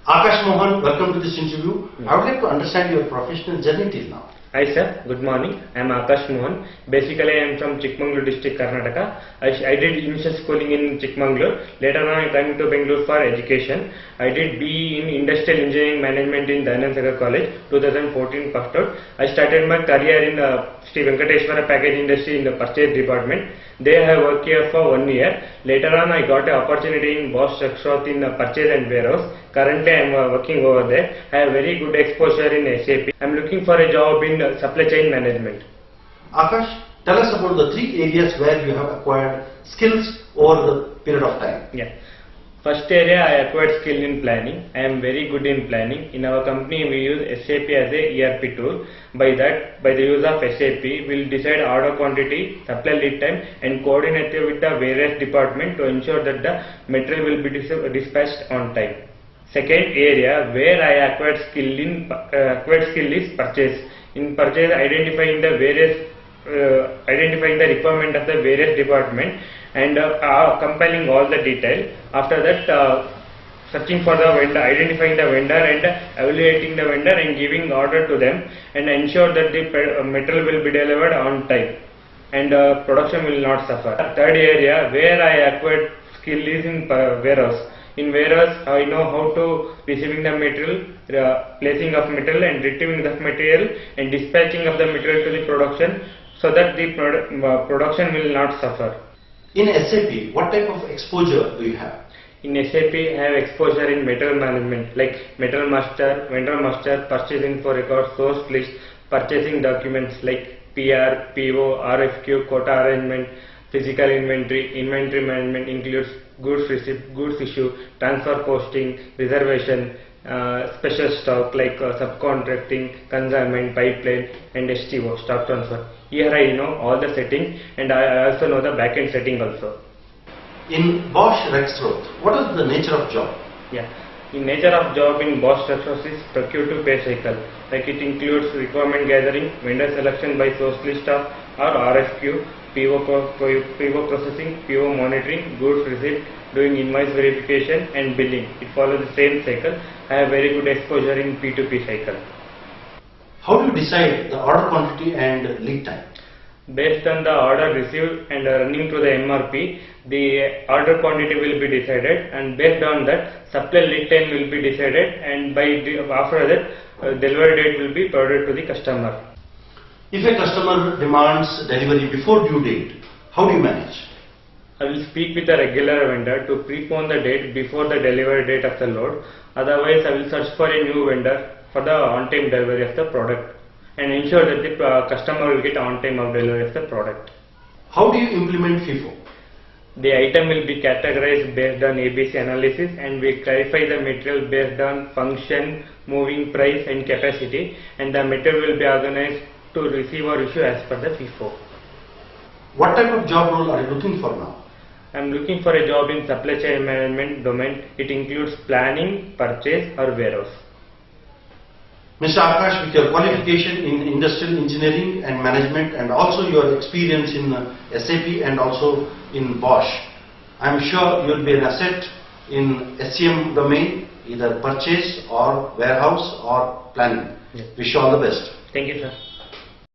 Akash Mohan, welcome to this interview. I would like to understand your professional journey till now. Hi sir, good morning. I am Akash Mohan. Basically I am from Chikmagalur district, Karnataka. I did initial schooling in Chikmagalur. Later on I came to Bangalore for education. I did BE in Industrial Engineering Management in Dayananda Sagar College, 2014 passed out. I started my career in Sri Venkateshwara Package Industry in the purchase department. There I have worked here for 1 year. Later on I got an opportunity in Bosch Rexroth in purchase and warehouse. Currently I am working over there. I have very good exposure in SAP. I am looking for a job in supply chain management. Akash, tell us about the 3 areas where you have acquired skills over the period of time. Yeah. First area, I acquired skill in planning. I am very good in planning. In our company, we use SAP as a ERP tool. By the use of SAP, we will decide order quantity, supply lead time, and coordinate with the various departments to ensure that the material will be dispatched on time. Second area where I acquired skill is purchase. In purchase, identifying the requirement of the various department and compiling all the detail. After that, searching for the vendor, identifying the vendor and evaluating the vendor and giving order to them, and ensure that the material will be delivered on time and production will not suffer. Third area where I acquired skill is in warehouse. In warehouse, I know how to receiving the material, placing of material and retrieving the material and dispatching of the material to the production, so that the production will not suffer. In SAP, what type of exposure do you have? In SAP, I have exposure in material management like material master, vendor master, purchasing for record, source list, purchasing documents like PR, PO, RFQ, quota arrangement, physical inventory. Inventory management includes goods receipt, goods issue, transfer posting, reservation, special stock like subcontracting, consignment, pipeline, and STO, stock transfer. Here I know all the settings, and I also know the backend setting also. In Bosch Rexroth, what is the nature of job? Yeah, in nature of job in Bosch Rexroth is procure to pay cycle. Like it includes requirement gathering, vendor selection by source list of or RFQ, PO processing, PO monitoring, goods receipt, doing invoice verification and billing. It follows the same cycle. I have very good exposure in P2P cycle. How do you decide the order quantity and lead time? Based on the order received and running to the MRP, the order quantity will be decided, and based on that, supply lead time will be decided, and after that, delivery date will be provided to the customer. If a customer demands delivery before due date, how do you manage? I will speak with the regular vendor to prepone the date before the delivery date of the load. Otherwise, I will search for a new vendor for the on-time delivery of the product and ensure that the customer will get on-time of delivery of the product. How do you implement FIFO? The item will be categorized based on ABC analysis, and we clarify the material based on function, moving price and capacity, and the material will be organized to receive or issue as per the FIFO. What type of job role are you looking for now? I am looking for a job in supply chain management domain. It includes planning, purchase or warehouse. Mr. Akash, with your qualification in industrial engineering and management and also your experience in SAP and also in Bosch, I am sure you will be an asset in SCM domain, either purchase or warehouse or planning. Yes. Wish you all the best. Thank you, sir.